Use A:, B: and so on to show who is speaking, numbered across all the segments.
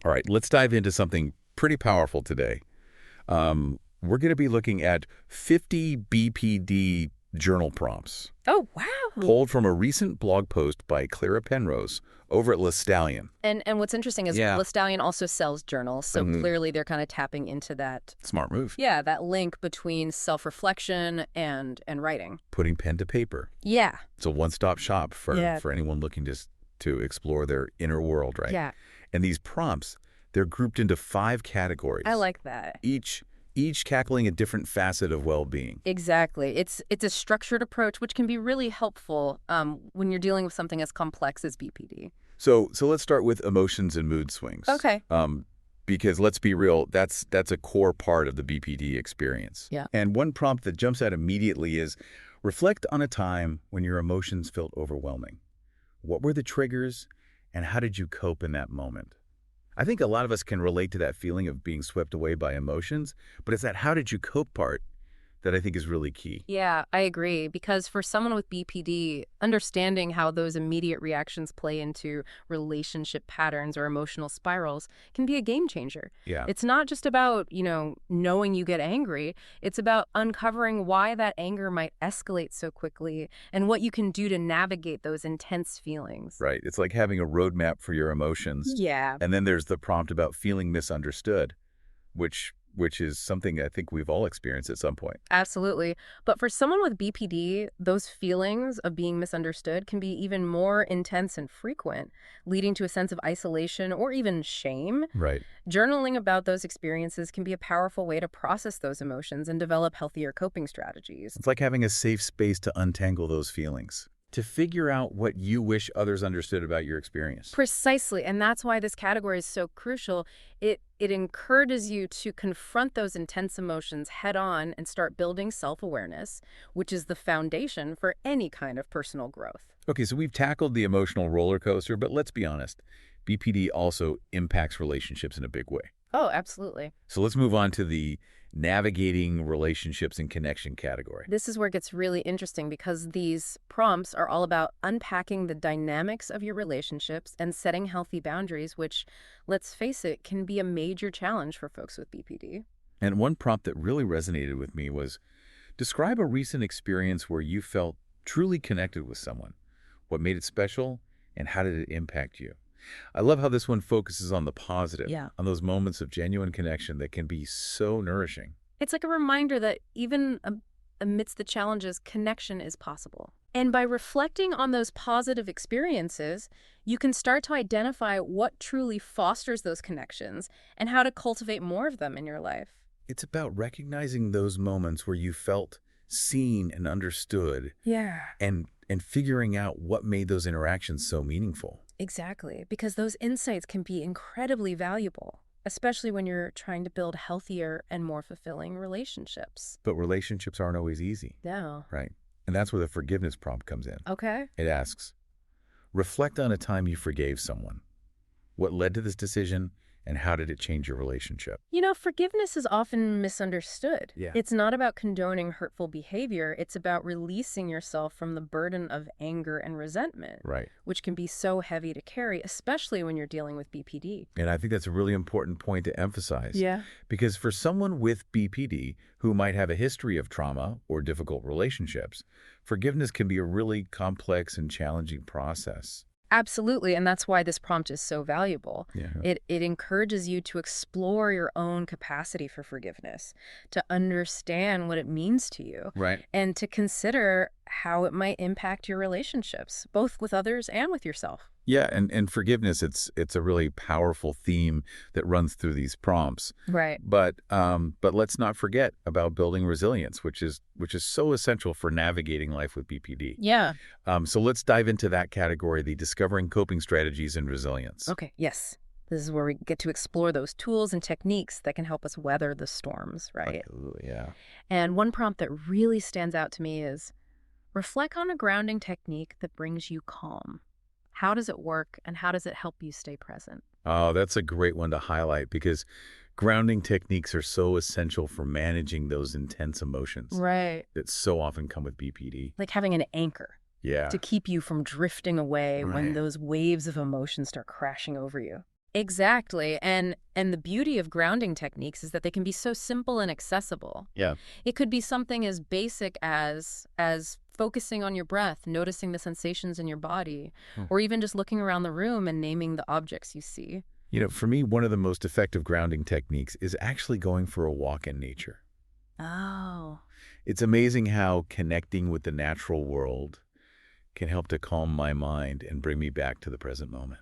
A: All right, let's dive into something pretty powerful today. We're going to be looking at 50 BPD journal prompts,
B: Oh, wow.
A: pulled from a recent blog post by Clara Penrose over at LeStallion.
B: And what's interesting is
A: Yeah.
B: LeStallion also sells journals, so clearly they're kind of tapping into that,
A: Smart move.
B: yeah, that link between self-reflection and writing.
A: Putting pen to paper.
B: Yeah.
A: It's a one-stop shop for,
B: Yeah.
A: for anyone looking to explore their inner world, right?
B: Yeah.
A: And these prompts, they're grouped into 5 categories.
B: I like that.
A: Each tackling a different facet of well-being.
B: Exactly. It's a structured approach, which can be really helpful when you're dealing with something as complex as BPD.
A: So let's start with emotions and mood swings.
B: Okay.
A: Because let's be real, that's a core part of the BPD experience.
B: Yeah.
A: And one prompt that jumps out immediately is, reflect on a time when your emotions felt overwhelming. What were the triggers, and how did you cope in that moment? I think a lot of us can relate to that feeling of being swept away by emotions, but it's that how did you cope part that I think is really key.
B: Yeah, I agree. Because for someone with BPD, understanding how those immediate reactions play into relationship patterns or emotional spirals can be a game changer.
A: Yeah.
B: It's not just about, knowing you get angry. It's about uncovering why that anger might escalate so quickly and what you can do to navigate those intense feelings.
A: Right. It's like having a roadmap for your emotions.
B: Yeah.
A: And then there's the prompt about feeling misunderstood, which is something I think we've all experienced at some point.
B: Absolutely. But for someone with BPD, those feelings of being misunderstood can be even more intense and frequent, leading to a sense of isolation or even shame.
A: Right.
B: Journaling about those experiences can be a powerful way to process those emotions and develop healthier coping strategies.
A: It's like having a safe space to untangle those feelings, to figure out what you wish others understood about your experience.
B: Precisely, and that's why this category is so crucial. It encourages you to confront those intense emotions head on and start building self-awareness, which is the foundation for any kind of personal growth.
A: Okay, so we've tackled the emotional roller coaster, but let's be honest, BPD also impacts relationships in a big way.
B: Oh, absolutely.
A: So let's move on to the navigating relationships and connection category.
B: This is where it gets really interesting because these prompts are all about unpacking the dynamics of your relationships and setting healthy boundaries, which, let's face it, can be a major challenge for folks with BPD.
A: And one prompt that really resonated with me was, describe a recent experience where you felt truly connected with someone. What made it special, and how did it impact you? I love how this one focuses on the positive, on those moments of genuine connection that can be so nourishing.
B: It's like a reminder that even amidst the challenges, connection is possible. And by reflecting on those positive experiences, you can start to identify what truly fosters those connections and how to cultivate more of them in your life.
A: It's about recognizing those moments where you felt seen and understood.
B: Yeah.
A: And figuring out what made those interactions so meaningful.
B: Exactly, because those insights can be incredibly valuable, especially when you're trying to build healthier and more fulfilling relationships.
A: But relationships aren't always easy.
B: No.
A: Right. And that's where the forgiveness prompt comes in.
B: Okay.
A: It asks, reflect on a time you forgave someone. What led to this decision, and how did it change your relationship?
B: Forgiveness is often misunderstood.
A: Yeah.
B: It's not about condoning hurtful behavior. It's about releasing yourself from the burden of anger and resentment,
A: Right.
B: which can be so heavy to carry, especially when you're dealing with BPD.
A: And I think that's a really important point to emphasize.
B: Yeah.
A: Because for someone with BPD who might have a history of trauma or difficult relationships, forgiveness can be a really complex and challenging process.
B: Absolutely, and that's why this prompt is so valuable.
A: Yeah.
B: It encourages you to explore your own capacity for forgiveness, to understand what it means to you,
A: Right.
B: and to consider how it might impact your relationships, both with others and with yourself.
A: Yeah, and forgiveness, it's a really powerful theme that runs through these prompts.
B: Right.
A: But let's not forget about building resilience, which is so essential for navigating life with BPD.
B: Yeah.
A: So let's dive into that category, the discovering coping strategies and resilience.
B: Okay, yes. This is where we get to explore those tools and techniques that can help us weather the storms, right?
A: Absolutely, yeah.
B: And one prompt that really stands out to me is, reflect on a grounding technique that brings you calm. How does it work, and how does it help you stay present?
A: Oh, that's a great one to highlight because grounding techniques are so essential for managing those intense emotions
B: Right.
A: that so often come with BPD.
B: Like having an anchor
A: Yeah.
B: to keep you from drifting away when
A: Right.
B: those waves of emotion start crashing over you. Exactly. And the beauty of grounding techniques is that they can be so simple and accessible.
A: Yeah.
B: It could be something as basic as focusing on your breath, noticing the sensations in your body, or even just looking around the room and naming the objects you see.
A: For me, one of the most effective grounding techniques is actually going for a walk in nature.
B: Oh.
A: It's amazing how connecting with the natural world can help to calm my mind and bring me back to the present moment.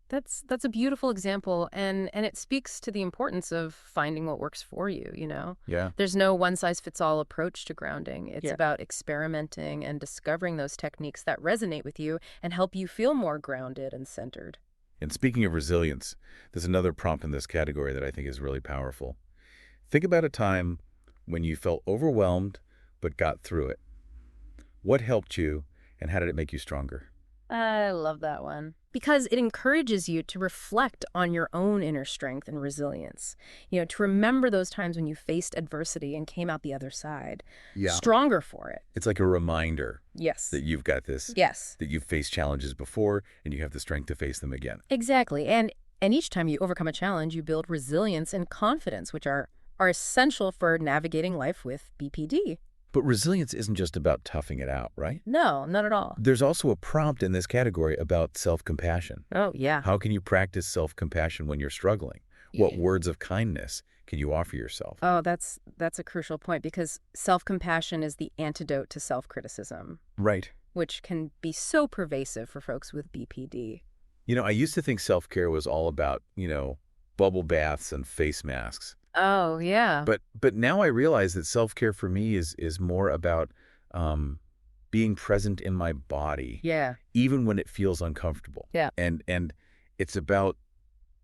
B: That's a beautiful example, and it speaks to the importance of finding what works for you, you know?
A: Yeah.
B: There's no one-size-fits-all approach to grounding. It's
A: Yeah.
B: about experimenting and discovering those techniques that resonate with you and help you feel more grounded and centered.
A: And speaking of resilience, there's another prompt in this category that I think is really powerful. Think about a time when you felt overwhelmed but got through it. What helped you, and how did it make you stronger?
B: I love that one. Because it encourages you to reflect on your own inner strength and resilience. To remember those times when you faced adversity and came out the other side
A: Yeah.
B: stronger for it.
A: It's like a reminder
B: Yes.
A: that you've got this,
B: Yes.
A: that you've faced challenges before, and you have the strength to face them again.
B: Exactly. And each time you overcome a challenge, you build resilience and confidence, which are essential for navigating life with BPD.
A: But resilience isn't just about toughing it out, right?
B: No, not at all.
A: There's also a prompt in this category about self-compassion.
B: Oh, yeah.
A: How can you practice self-compassion when you're struggling? What words of kindness can you offer yourself?
B: Oh, that's a crucial point because self-compassion is the antidote to self-criticism,
A: Right.
B: which can be so pervasive for folks with BPD.
A: I used to think self-care was all about, bubble baths and face masks.
B: Oh, yeah.
A: But now I realize that self-care for me is more about being present in my body,
B: Yeah.
A: even when it feels uncomfortable.
B: Yeah.
A: And it's about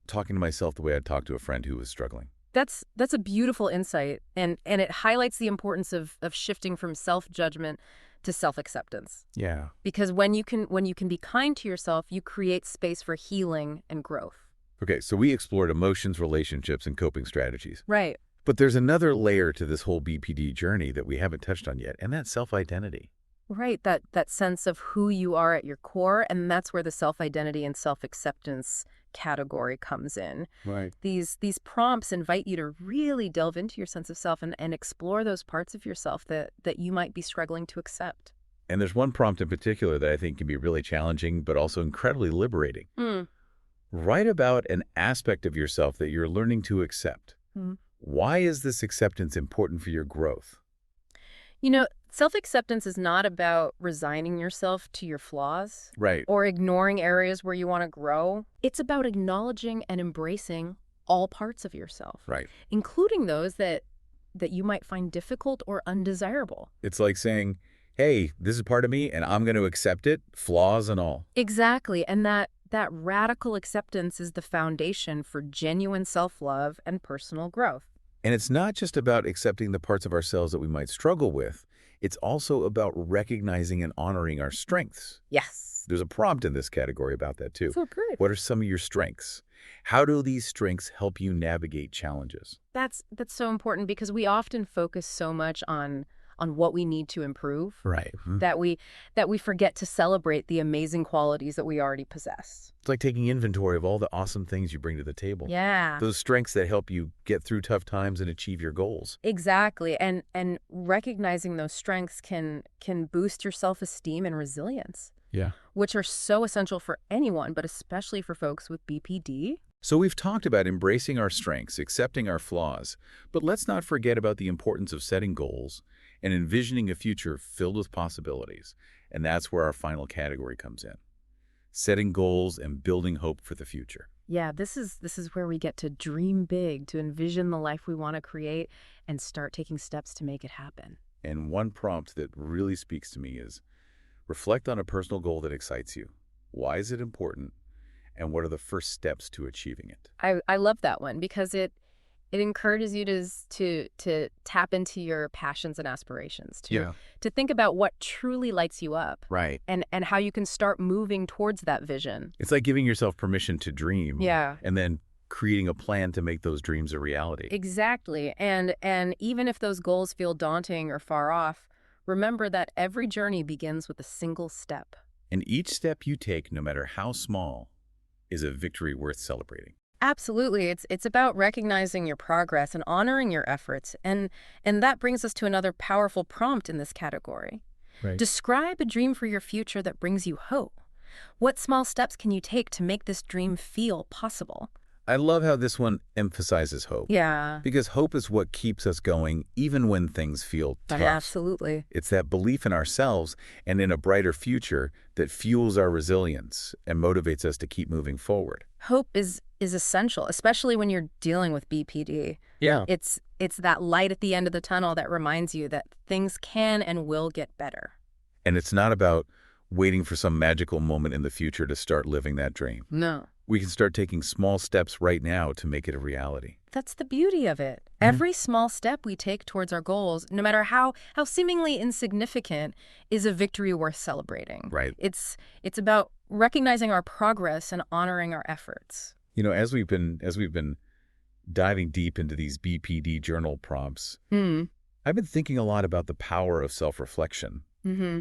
A: talking to myself the way I'd talk to a friend who was struggling.
B: That's a beautiful insight, and it highlights the importance of shifting from self-judgment to self-acceptance.
A: Yeah.
B: Because when you can be kind to yourself, you create space for healing and growth.
A: Okay, so we explored emotions, relationships, and coping strategies.
B: Right.
A: But there's another layer to this whole BPD journey that we haven't touched on yet, and that's self-identity.
B: Right, that sense of who you are at your core, and that's where the self-identity and self-acceptance category comes in.
A: Right.
B: These prompts invite you to really delve into your sense of self and explore those parts of yourself that you might be struggling to accept.
A: And there's one prompt in particular that I think can be really challenging, but also incredibly liberating.
B: Mm.
A: Write about an aspect of yourself that you're learning to accept.
B: Mm.
A: Why is this acceptance important for your growth?
B: Self-acceptance is not about resigning yourself to your flaws
A: Right.
B: or ignoring areas where you want to grow. It's about acknowledging and embracing all parts of yourself,
A: Right.
B: including those that you might find difficult or undesirable.
A: It's like saying, hey, this is part of me, and I'm going to accept it, flaws and all.
B: Exactly, and that radical acceptance is the foundation for genuine self-love and personal growth.
A: And it's not just about accepting the parts of ourselves that we might struggle with. It's also about recognizing and honoring our strengths.
B: Yes.
A: There's a prompt in this category about that, too.
B: So good.
A: What are some of your strengths? How do these strengths help you navigate challenges?
B: That's so important because we often focus so much on what we need to improve
A: Right.
B: that we forget to celebrate the amazing qualities that we already possess.
A: It's like taking inventory of all the awesome things you bring to the table.
B: Yeah.
A: Those strengths that help you get through tough times and achieve your goals.
B: Exactly. And recognizing those strengths can boost your self-esteem and resilience.
A: Yeah.
B: Which are so essential for anyone, but especially for folks with BPD.
A: So we've talked about embracing our strengths, accepting our flaws, but let's not forget about the importance of setting goals and envisioning a future filled with possibilities. And that's where our final category comes in. Setting goals and building hope for the future.
B: Yeah, this is where we get to dream big, to envision the life we want to create and start taking steps to make it happen.
A: And one prompt that really speaks to me is, reflect on a personal goal that excites you. Why is it important? And what are the first steps to achieving it?
B: I love that one because it encourages you to tap into your passions and aspirations, to think about what truly lights you up.
A: Right.
B: And how you can start moving towards that vision.
A: It's like giving yourself permission to dream.
B: Yeah.
A: And then creating a plan to make those dreams a reality.
B: Exactly. And even if those goals feel daunting or far off, remember that every journey begins with a single step.
A: And each step you take, no matter how small, is a victory worth celebrating.
B: Absolutely. It's about recognizing your progress and honoring your efforts. And that brings us to another powerful prompt in this category.
A: Right.
B: Describe a dream for your future that brings you hope. What small steps can you take to make this dream feel possible?
A: I love how this one emphasizes hope.
B: Yeah,
A: Because hope is what keeps us going even when things feel tough.
B: absolutely.
A: It's that belief in ourselves and in a brighter future that fuels our resilience and motivates us to keep moving forward.
B: Hope is essential, especially when you're dealing with BPD.
A: Yeah.
B: It's that light at the end of the tunnel that reminds you that things can and will get better.
A: And it's not about waiting for some magical moment in the future to start living that dream.
B: No.
A: We can start taking small steps right now to make it a reality.
B: That's the beauty of it. Every small step we take towards our goals, no matter how seemingly insignificant, is a victory worth celebrating.
A: Right.
B: It's about recognizing our progress and honoring our efforts.
A: You know, as we've been diving deep into these BPD journal prompts, I've been thinking a lot about the power of self-reflection.
B: Mm-hmm.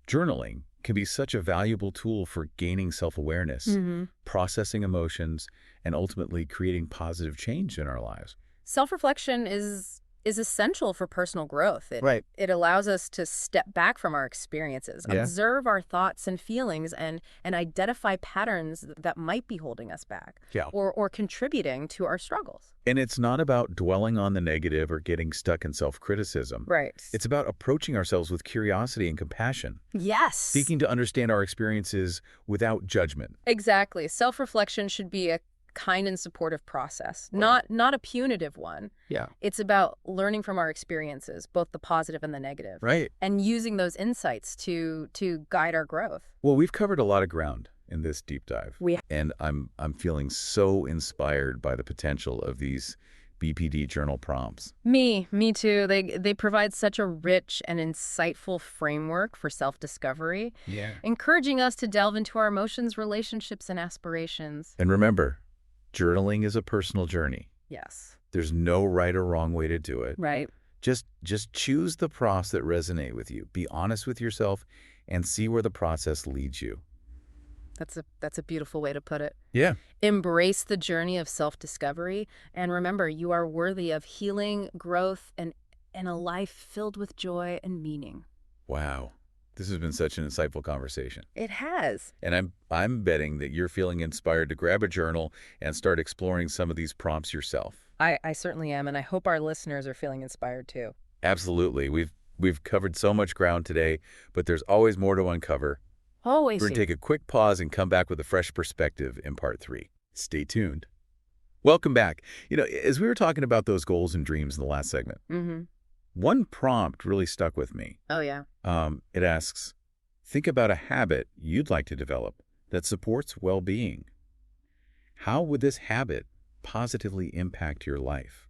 A: Journaling can be such a valuable tool for gaining self-awareness, processing emotions, and ultimately creating positive change in our lives.
B: Self-reflection is essential for personal growth.
A: Right.
B: It allows us to step back from our experiences,
A: Yeah.
B: observe our thoughts and feelings, and identify patterns that might be holding us back
A: Yeah.
B: or contributing to our struggles.
A: And it's not about dwelling on the negative or getting stuck in self-criticism.
B: Right.
A: It's about approaching ourselves with curiosity and compassion,
B: Yes.
A: seeking to understand our experiences without judgment.
B: Exactly. Self-reflection should be a kind and supportive process, not a punitive one.
A: Yeah.
B: It's about learning from our experiences, both the positive and the negative,
A: Right.
B: and using those insights to guide our growth.
A: Well, we've covered a lot of ground in this deep dive.
B: We
A: And I'm feeling so inspired by the potential of these BPD journal prompts.
B: Me too. They provide such a rich and insightful framework for self-discovery,
A: Yeah.
B: encouraging us to delve into our emotions, relationships, and aspirations.
A: And remember, journaling is a personal journey.
B: Yes.
A: There's no right or wrong way to do it.
B: Right.
A: Just choose the prompts that resonate with you. Be honest with yourself and see where the process leads you.
B: That's a beautiful way to put it.
A: Yeah.
B: Embrace the journey of self-discovery, and remember, you are worthy of healing, growth, and a life filled with joy and meaning.
A: Wow. This has been such an insightful conversation.
B: It has.
A: And I'm betting that you're feeling inspired to grab a journal and start exploring some of these prompts yourself.
B: I certainly am, and I hope our listeners are feeling inspired too.
A: Absolutely. We've covered so much ground today, but there's always more to uncover.
B: Always.
A: We're going to take a quick pause and come back with a fresh perspective in part 3. Stay tuned. Welcome back. You know, as we were talking about those goals and dreams in the last segment, one prompt really stuck with me.
B: Oh, yeah.
A: It asks, think about a habit you'd like to develop that supports well-being. How would this habit positively impact your life?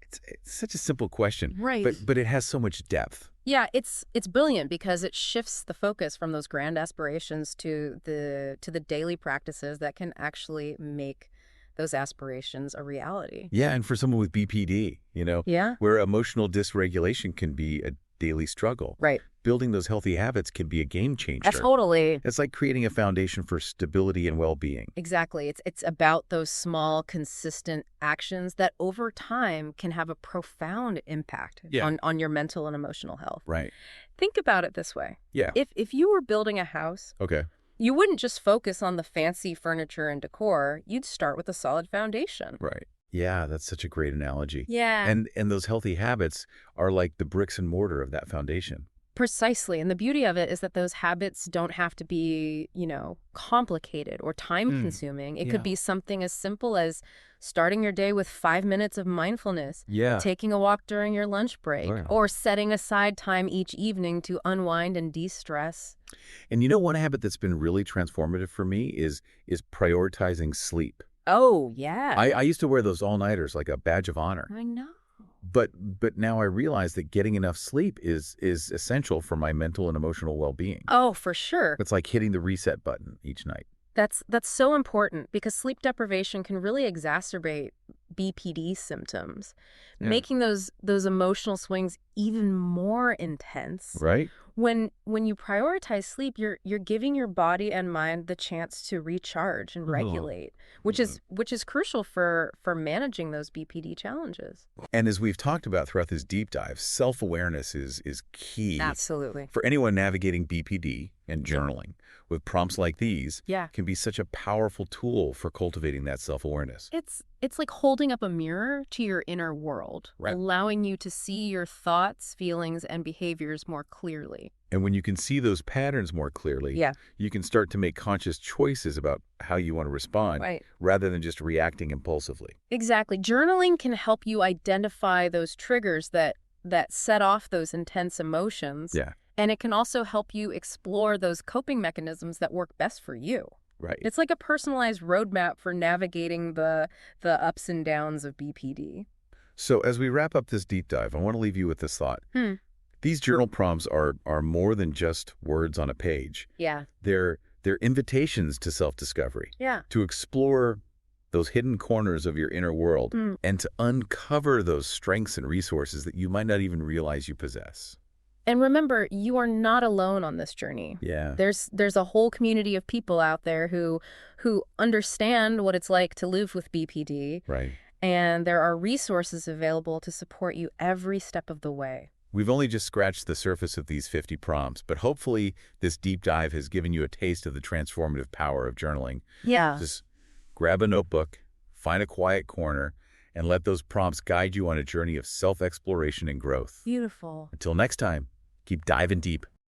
A: It's such a simple question,
B: Right.
A: but it has so much depth.
B: Yeah, it's brilliant because it shifts the focus from those grand aspirations to the daily practices that can actually make those aspirations a reality.
A: Yeah, and for someone with BPD,
B: Yeah.
A: where emotional dysregulation can be a daily struggle,
B: Right.
A: building those healthy habits can be a game changer.
B: Totally.
A: It's like creating a foundation for stability and well-being.
B: Exactly. It's about those small, consistent actions that over time can have a profound impact on your mental and emotional health.
A: Right.
B: Think about it this way.
A: Yeah.
B: If you were building a house,
A: Okay.
B: you wouldn't just focus on the fancy furniture and decor. You'd start with a solid foundation.
A: Right. Yeah, that's such a great analogy.
B: Yeah.
A: And those healthy habits are like the bricks and mortar of that foundation.
B: Precisely. And the beauty of it is that those habits don't have to be, complicated or time-consuming. It
A: Yeah.
B: could be something as simple as starting your day with 5 minutes of mindfulness,
A: Yeah.
B: taking a walk during your lunch break,
A: Wow.
B: or setting aside time each evening to unwind and de-stress.
A: And one habit that's been really transformative for me is prioritizing sleep.
B: Oh, yeah.
A: I used to wear those all-nighters like a badge of honor.
B: I know.
A: But now I realize that getting enough sleep is essential for my mental and emotional well-being.
B: Oh, for sure.
A: It's like hitting the reset button each night.
B: That's so important because sleep deprivation can really exacerbate BPD symptoms,
A: Yeah.
B: making those emotional swings even more intense.
A: Right?
B: When you prioritize sleep, you're giving your body and mind the chance to recharge and regulate, which is crucial for managing those BPD challenges.
A: And as we've talked about throughout this deep dive, self-awareness is key.
B: Absolutely.
A: For anyone navigating BPD and journaling with prompts like these
B: Yeah.
A: can be such a powerful tool for cultivating that self-awareness.
B: It's like holding up a mirror to your inner world,
A: Right.
B: allowing you to see your thoughts, feelings, and behaviors more clearly.
A: And when you can see those patterns more clearly,
B: Yeah.
A: you can start to make conscious choices about how you want to respond
B: Right.
A: rather than just reacting impulsively.
B: Exactly. Journaling can help you identify those triggers that set off those intense emotions.
A: Yeah,
B: And it can also help you explore those coping mechanisms that work best for you.
A: right.
B: It's like a personalized roadmap for navigating the ups and downs of BPD.
A: So as we wrap up this deep dive, I want to leave you with this thought. These journal prompts are more than just words on a page.
B: Yeah.
A: They're invitations to self-discovery,
B: Yeah.
A: to explore those hidden corners of your inner world, and to uncover those strengths and resources that you might not even realize you possess.
B: And remember, you are not alone on this journey.
A: Yeah.
B: There's a whole community of people out there who understand what it's like to live with BPD,
A: Right.
B: and there are resources available to support you every step of the way.
A: We've only just scratched the surface of these 50 prompts, but hopefully this deep dive has given you a taste of the transformative power of journaling.
B: Yeah.
A: Just grab a notebook, find a quiet corner, and let those prompts guide you on a journey of self-exploration and growth.
B: Beautiful.
A: Until next time, keep diving deep.